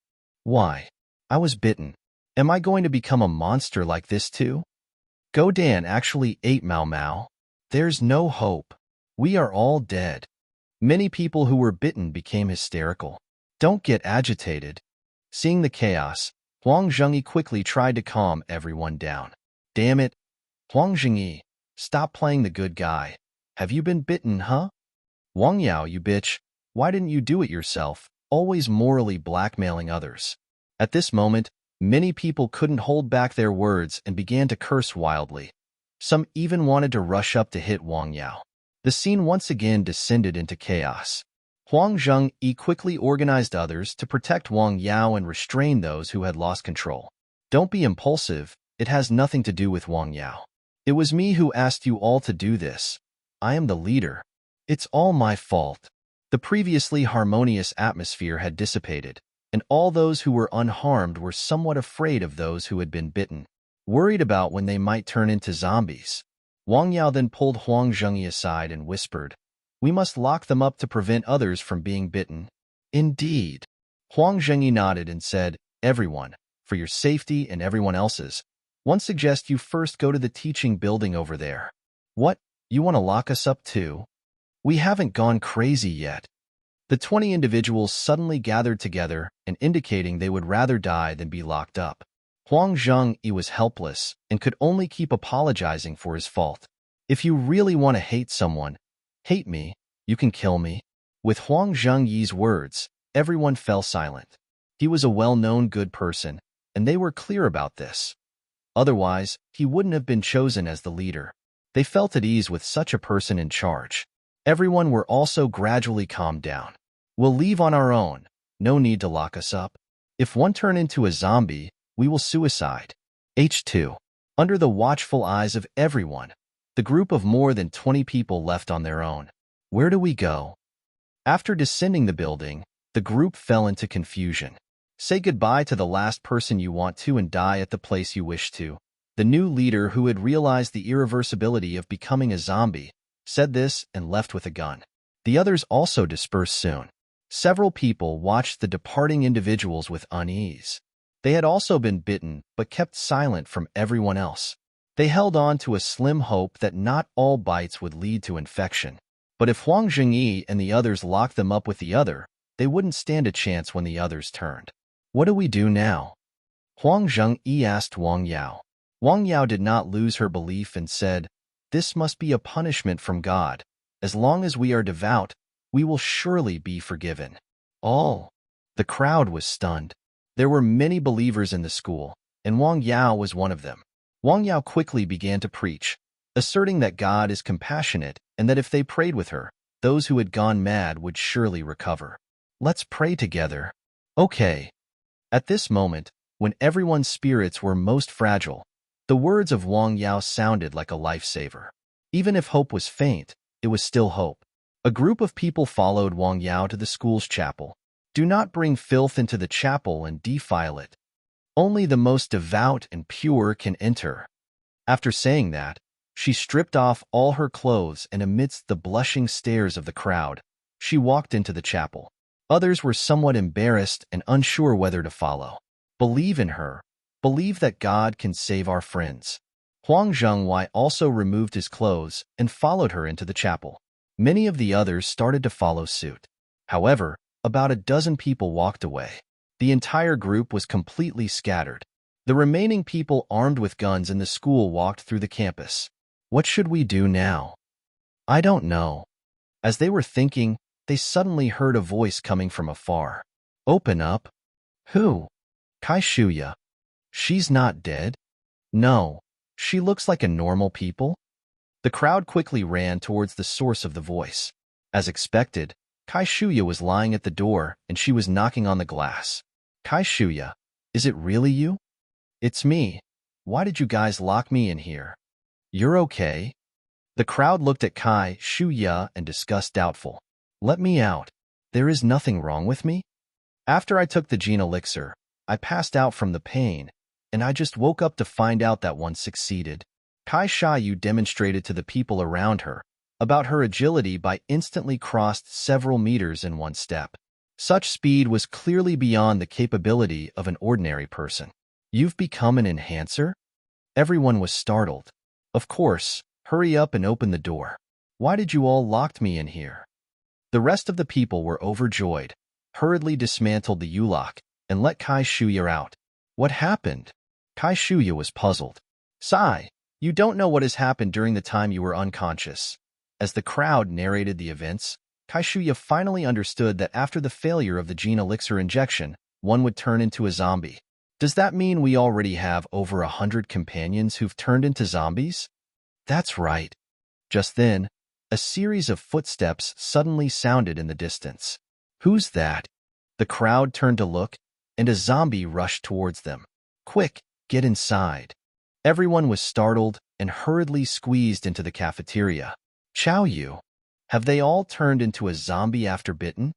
Why? I was bitten. Am I going to become a monster like this too? Go Dan actually ate Mao Mao. There's no hope. We are all dead. Many people who were bitten became hysterical. Don't get agitated. Seeing the chaos, Huang Zhengyi quickly tried to calm everyone down. Damn it. Huang Zhengyi, stop playing the good guy. Have you been bitten, huh? Wang Yao, you bitch. Why didn't you do it yourself, always morally blackmailing others? At this moment, many people couldn't hold back their words and began to curse wildly. Some even wanted to rush up to hit Wang Yao. The scene once again descended into chaos. Huang Zhengyi quickly organized others to protect Wang Yao and restrain those who had lost control. Don't be impulsive, it has nothing to do with Wang Yao. It was me who asked you all to do this. I am the leader. It's all my fault. The previously harmonious atmosphere had dissipated, and all those who were unharmed were somewhat afraid of those who had been bitten, worried about when they might turn into zombies. Wang Yao then pulled Huang Zhengyi aside and whispered, "We must lock them up to prevent others from being bitten." Indeed. Huang Zhengyi nodded and said, "Everyone, for your safety and everyone else's, one suggest you first go to the teaching building over there." "What? You want to lock us up too?" "We haven't gone crazy yet." The 20 individuals suddenly gathered together and indicating they would rather die than be locked up. Huang Zhengyi was helpless and could only keep apologizing for his fault. "If you really want to hate someone, hate me, you can kill me." With Huang Zhengyi's words, everyone fell silent. He was a well-known good person, and they were clear about this. Otherwise, he wouldn't have been chosen as the leader. They felt at ease with such a person in charge. Everyone were also gradually calmed down. "We'll leave on our own. No need to lock us up. If one turn into a zombie, we will suicide." H2. Under the watchful eyes of everyone, the group of more than 20 people left on their own. Where do we go? After descending the building, the group fell into confusion. Say goodbye to the last person you want to and die at the place you wish to. The new leader, who had realized the irreversibility of becoming a zombie, said this and left with a gun. The others also dispersed soon. Several people watched the departing individuals with unease. They had also been bitten but kept silent from everyone else. They held on to a slim hope that not all bites would lead to infection. But if Huang Zhengyi and the others locked them up with the other, they wouldn't stand a chance when the others turned. "What do we do now?" Huang Zhengyi asked Wang Yao. Wang Yao did not lose her belief and said, "This must be a punishment from God. As long as we are devout, we will surely be forgiven." All. The crowd was stunned. There were many believers in the school, and Wang Yao was one of them. Wang Yao quickly began to preach, asserting that God is compassionate and that if they prayed with her, those who had gone mad would surely recover. "Let's pray together." "Okay." At this moment, when everyone's spirits were most fragile, the words of Wang Yao sounded like a lifesaver. Even if hope was faint, it was still hope. A group of people followed Wang Yao to the school's chapel. "Do not bring filth into the chapel and defile it. Only the most devout and pure can enter." After saying that, she stripped off all her clothes and amidst the blushing stares of the crowd, she walked into the chapel. Others were somewhat embarrassed and unsure whether to follow. "Believe in her. Believe that God can save our friends." Huang Zhengyi also removed his clothes and followed her into the chapel. Many of the others started to follow suit. However, about a dozen people walked away. The entire group was completely scattered. The remaining people armed with guns in the school walked through the campus. "What should we do now?" "I don't know." As they were thinking, they suddenly heard a voice coming from afar. "Open up." "Who?" "Kai Shuya." "She's not dead?" "No. She looks like a normal people." The crowd quickly ran towards the source of the voice. As expected, Kai Shuya was lying at the door and she was knocking on the glass. "Kai Shuya, is it really you?" "It's me. Why did you guys lock me in here?" "You're okay?" The crowd looked at Kai Shuya and discussed doubtful. "Let me out. There is nothing wrong with me. After I took the gene elixir, I passed out from the pain, and I just woke up to find out that one succeeded." Kai Shuya demonstrated to the people around her about her agility by instantly crossed several meters in one step. Such speed was clearly beyond the capability of an ordinary person. "You've become an enhancer?" Everyone was startled. "Of course, hurry up and open the door. Why did you all lock me in here?" The rest of the people were overjoyed, hurriedly dismantled the U-lock, and let Kai Shuya out. "What happened?" Kai Shuya was puzzled. "Sai, you don't know what has happened during the time you were unconscious." As the crowd narrated the events, Kai Shuya finally understood that after the failure of the gene elixir injection, one would turn into a zombie. Does that mean we already have over 100 companions who've turned into zombies? That's right. Just then, a series of footsteps suddenly sounded in the distance. Who's that? The crowd turned to look, and a zombie rushed towards them. Quick, get inside. Everyone was startled and hurriedly squeezed into the cafeteria. Chow Yu, have they all turned into a zombie after bitten?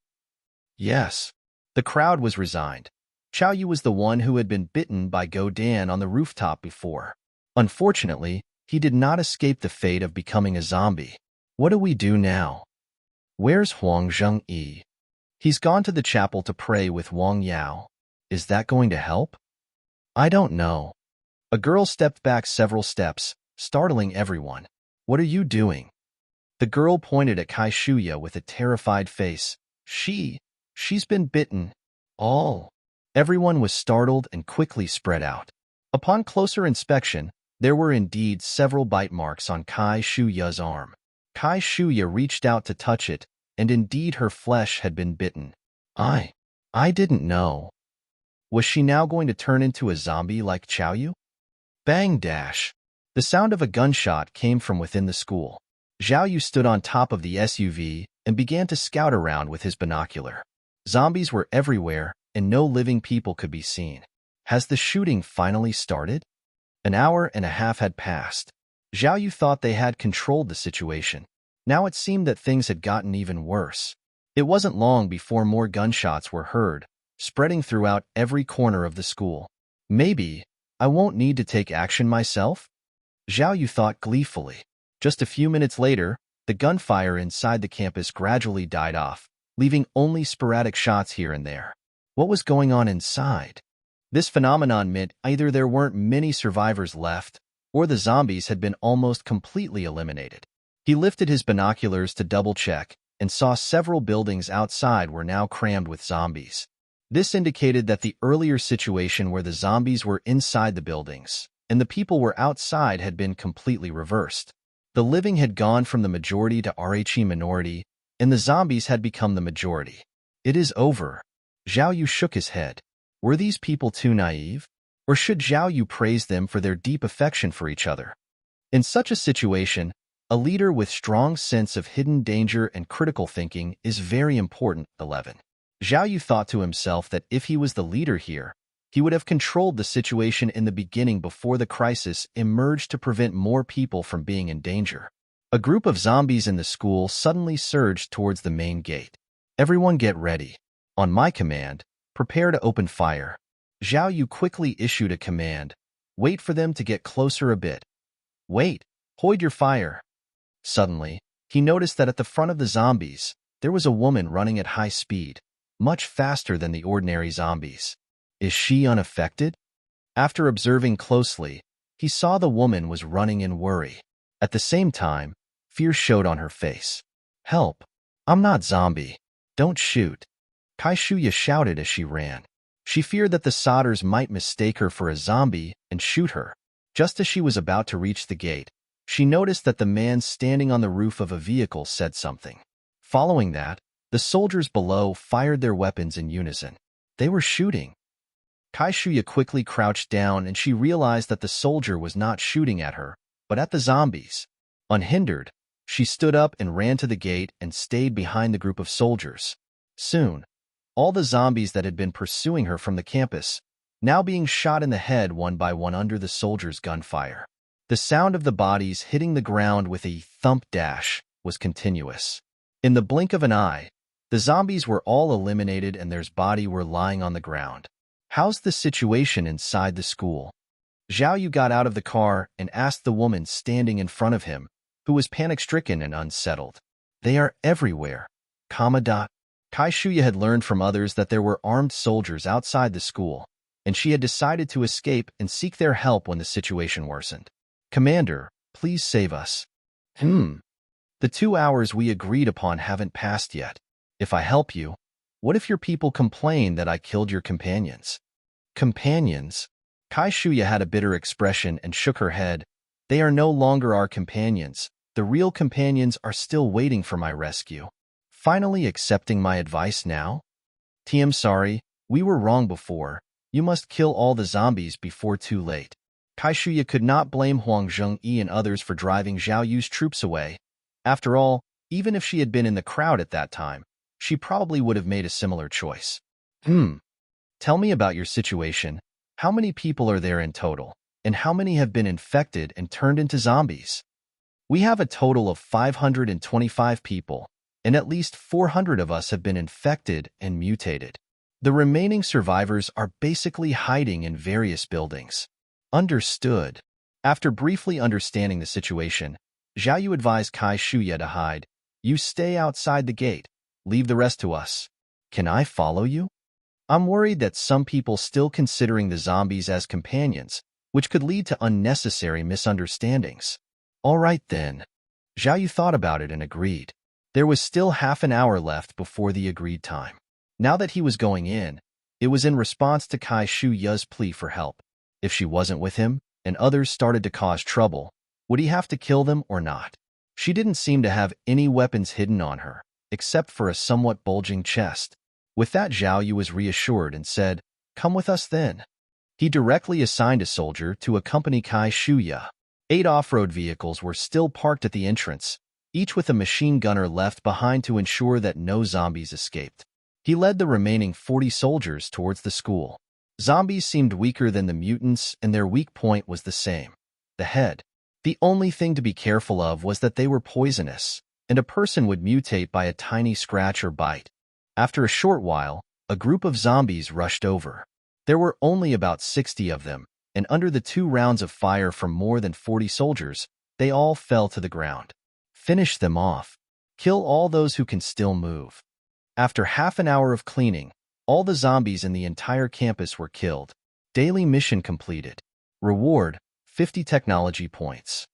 Yes. The crowd was resigned. Chow Yu was the one who had been bitten by Go Dan on the rooftop before. Unfortunately, he did not escape the fate of becoming a zombie. What do we do now? Where's Huang Zhengyi? He's gone to the chapel to pray with Wang Yao. Is that going to help? I don't know. A girl stepped back several steps, startling everyone. What are you doing? The girl pointed at Kai Shuya with a terrified face. She's been bitten. All. Everyone was startled and quickly spread out. Upon closer inspection, there were indeed several bite marks on Kai Shuya's arm. Kai Shuya reached out to touch it, and indeed her flesh had been bitten. I didn't know. Was she now going to turn into a zombie like Chow Yu? Bang dash. The sound of a gunshot came from within the school. Zhao Yu stood on top of the SUV and began to scout around with his binocular. Zombies were everywhere, and no living people could be seen. Has the shooting finally started? An hour and a half had passed. Zhao Yu thought they had controlled the situation. Now it seemed that things had gotten even worse. It wasn't long before more gunshots were heard, spreading throughout every corner of the school. Maybe I won't need to take action myself? Zhao Yu thought gleefully. Just a few minutes later, the gunfire inside the campus gradually died off, leaving only sporadic shots here and there. What was going on inside? This phenomenon meant either there weren't many survivors left, or the zombies had been almost completely eliminated. He lifted his binoculars to double-check and saw several buildings outside were now crammed with zombies. This indicated that the earlier situation where the zombies were inside the buildings and the people were outside had been completely reversed. The living had gone from the majority to RHE minority, and the zombies had become the majority. It is over. Zhao Yu shook his head. Were these people too naive? Or should Zhao Yu praise them for their deep affection for each other? In such a situation, a leader with strong sense of hidden danger and critical thinking is very important. 11. Zhao Yu thought to himself that if he was the leader here, he would have controlled the situation in the beginning before the crisis emerged to prevent more people from being in danger. A group of zombies in the school suddenly surged towards the main gate. Everyone get ready. On my command, prepare to open fire. Zhao Yu quickly issued a command. Wait for them to get closer a bit. Wait, hold your fire. Suddenly, he noticed that at the front of the zombies, there was a woman running at high speed, much faster than the ordinary zombies. Is she unaffected? After observing closely, he saw the woman was running in worry. At the same time, fear showed on her face. Help! I'm not zombie. Don't shoot. Kai Shuya shouted as she ran. She feared that the solders might mistake her for a zombie and shoot her. Just as she was about to reach the gate, she noticed that the man standing on the roof of a vehicle said something. Following that, the soldiers below fired their weapons in unison. They were shooting. Kai Shuya quickly crouched down and she realized that the soldier was not shooting at her, but at the zombies. Unhindered, she stood up and ran to the gate and stayed behind the group of soldiers. Soon, all the zombies that had been pursuing her from the campus, now being shot in the head one by one under the soldiers' gunfire. The sound of the bodies hitting the ground with a thump dash was continuous. In the blink of an eye, the zombies were all eliminated and their bodies were lying on the ground. How's the situation inside the school? Zhao Yu got out of the car and asked the woman standing in front of him, who was panic-stricken and unsettled. They are everywhere. Kai Shuya had learned from others that there were armed soldiers outside the school, and she had decided to escape and seek their help when the situation worsened. Commander, please save us. The 2 hours we agreed upon haven't passed yet. If I help you, what if your people complain that I killed your companions? Companions? Kai Shuya had a bitter expression and shook her head. They are no longer our companions. The real companions are still waiting for my rescue. Finally accepting my advice now? TM sorry, We were wrong before. You must kill all the zombies before too late. Kai Shuya could not blame Huang Zhengyi and others for driving Zhao Yu's troops away. After all, even if she had been in the crowd at that time, she probably would have made a similar choice. Tell me about your situation. How many people are there in total? And how many have been infected and turned into zombies? We have a total of 525 people, and at least 400 of us have been infected and mutated. The remaining survivors are basically hiding in various buildings. Understood. After briefly understanding the situation, Zhao Yu advised Kai Shuya to hide. You stay outside the gate. Leave the rest to us. Can I follow you? I'm worried that some people still considering the zombies as companions, which could lead to unnecessary misunderstandings. All right then. Zhao Yu thought about it and agreed. There was still half an hour left before the agreed time. Now that he was going in, it was in response to Kai Shuya's plea for help. If she wasn't with him, and others started to cause trouble, would he have to kill them or not? She didn't seem to have any weapons hidden on her, except for a somewhat bulging chest. With that, Zhao Yu was reassured and said, "Come with us then." He directly assigned a soldier to accompany Kai Shuya. 8 off-road vehicles were still parked at the entrance, each with a machine gunner left behind to ensure that no zombies escaped. He led the remaining 40 soldiers towards the school. Zombies seemed weaker than the mutants, and their weak point was the same: the head. The only thing to be careful of was that they were poisonous, and a person would mutate by a tiny scratch or bite. After a short while, a group of zombies rushed over. There were only about 60 of them, and under the 2 rounds of fire from more than 40 soldiers, they all fell to the ground. Finish them off. Kill all those who can still move. After half an hour of cleaning, all the zombies in the entire campus were killed. Daily mission completed. Reward, 50 technology points.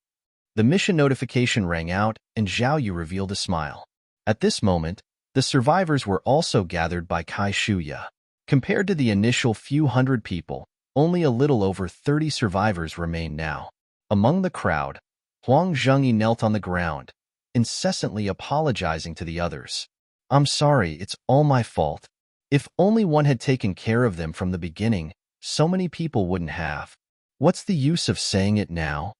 The mission notification rang out, and Zhao Yu revealed a smile. At this moment, the survivors were also gathered by Kai Shuya. Compared to the initial few hundred people, only a little over 30 survivors remain now. Among the crowd, Huang Zhengyi knelt on the ground, incessantly apologizing to the others. "I'm sorry, it's all my fault. If only one had taken care of them from the beginning, so many people wouldn't have. What's the use of saying it now?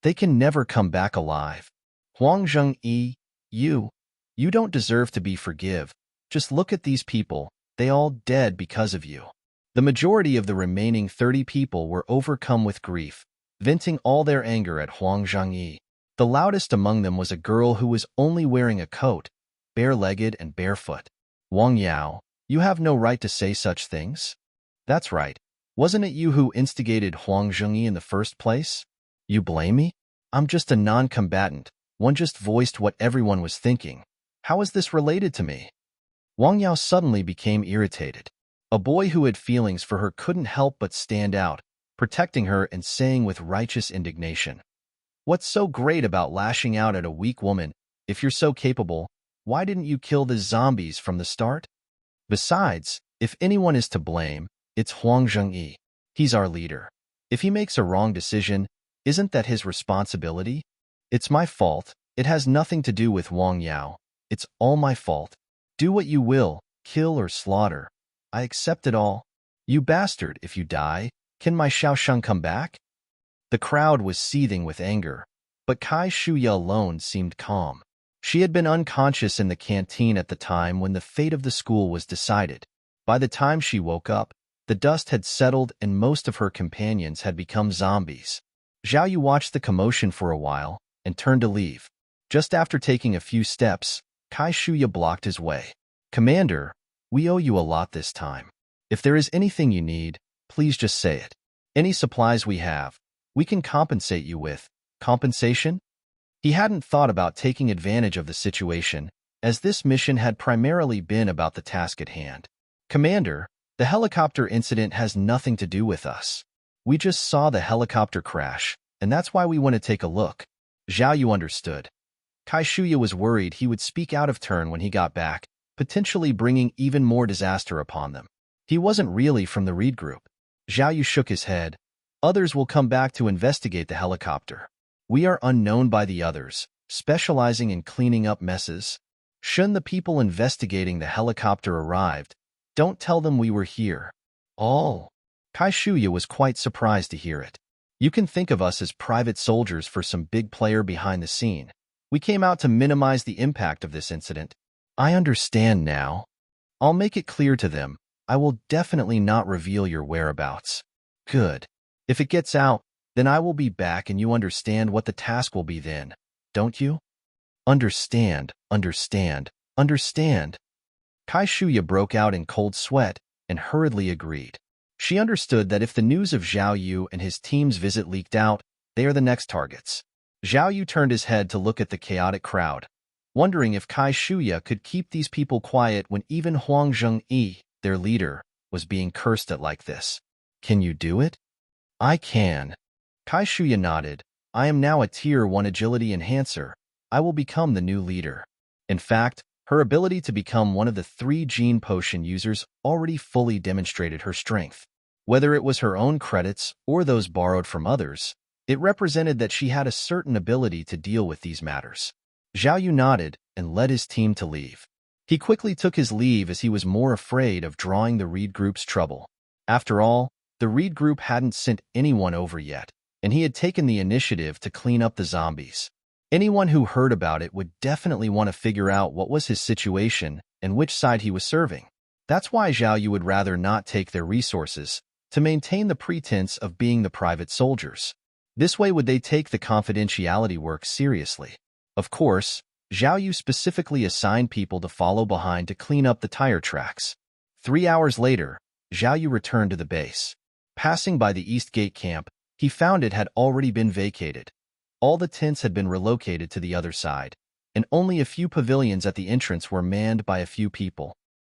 They can never come back alive. Huang Zhengyi, you don't deserve to be forgive. Just look at these people, they all dead because of you." The majority of the remaining 30 people were overcome with grief, venting all their anger at Huang Zhengyi. The loudest among them was a girl who was only wearing a coat, bare-legged and barefoot. "Wang Yao, you have no right to say such things." "That's right. Wasn't it you who instigated Huang Zhengyi in the first place? You blame me? I'm just a non-combatant. One just voiced what everyone was thinking. How is this related to me?" Wang Yao suddenly became irritated. A boy who had feelings for her couldn't help but stand out, protecting her and saying with righteous indignation, "What's so great about lashing out at a weak woman? If you're so capable, why didn't you kill the zombies from the start? Besides, if anyone is to blame, it's Huang Zhengyi. He's our leader. If he makes a wrong decision, isn't that his responsibility? It's my fault. It has nothing to do with Wang Yao. It's all my fault. Do what you will, kill or slaughter. I accept it all. You bastard, if you die, can my Xiaosheng come back?" The crowd was seething with anger, but Kai Shuya alone seemed calm. She had been unconscious in the canteen at the time when the fate of the school was decided. By the time she woke up, the dust had settled and most of her companions had become zombies. Zhao Yu watched the commotion for a while and turned to leave. Just after taking a few steps, Kai Shuya blocked his way. "Commander, we owe you a lot this time. If there is anything you need, please just say it. Any supplies we have, we can compensate you with." Compensation? He hadn't thought about taking advantage of the situation, as this mission had primarily been about the task at hand. "Commander, the helicopter incident has nothing to do with us. We just saw the helicopter crash, and that's why we want to take a look." Zhao Yu understood. Kai Shuya was worried he would speak out of turn when he got back, potentially bringing even more disaster upon them. He wasn't really from the Reed Group. Zhao Yu shook his head. "Others will come back to investigate the helicopter. We are unknown by the others, specializing in cleaning up messes. Shouldn't the people investigating the helicopter arrived, Don't tell them we were here. Oh. Kai Shuya was quite surprised to hear it. You can think of us as private soldiers for some big player behind the scene. We came out to minimize the impact of this incident. I understand now. I'll make it clear to them. I will definitely not reveal your whereabouts. Good. If it gets out, then I will be back and you understand what the task will be then, don't you? Understand, understand, understand. Kai Shuya broke out in cold sweat and hurriedly agreed. She understood that if the news of Zhao Yu and his team's visit leaked out, they are the next targets. Zhao Yu turned his head to look at the chaotic crowd, wondering if Kai Shuya could keep these people quiet when even Huang Zhengyi, their leader, was being cursed at like this. Can you do it? I can. Kai Shuya nodded. I am now a Tier 1 agility enhancer. I will become the new leader. In fact, her ability to become one of the 3 gene potion users already fully demonstrated her strength. Whether it was her own credits or those borrowed from others, it represented that she had a certain ability to deal with these matters. Zhao Yu nodded and led his team to leave. He quickly took his leave as he was more afraid of drawing the Reed Group's trouble. After all, the Reed Group hadn't sent anyone over yet, and he had taken the initiative to clean up the zombies. Anyone who heard about it would definitely want to figure out what was his situation and which side he was serving. That's why Zhao Yu would rather not take their resources, to maintain the pretense of being the private soldiers. This way would they take the confidentiality work seriously. Of course, Zhao Yu specifically assigned people to follow behind to clean up the tire tracks. 3 hours later, Zhao Yu returned to the base. Passing by the East Gate camp, he found it had already been vacated. All the tents had been relocated to the other side, and only a few pavilions at the entrance were manned by a few people.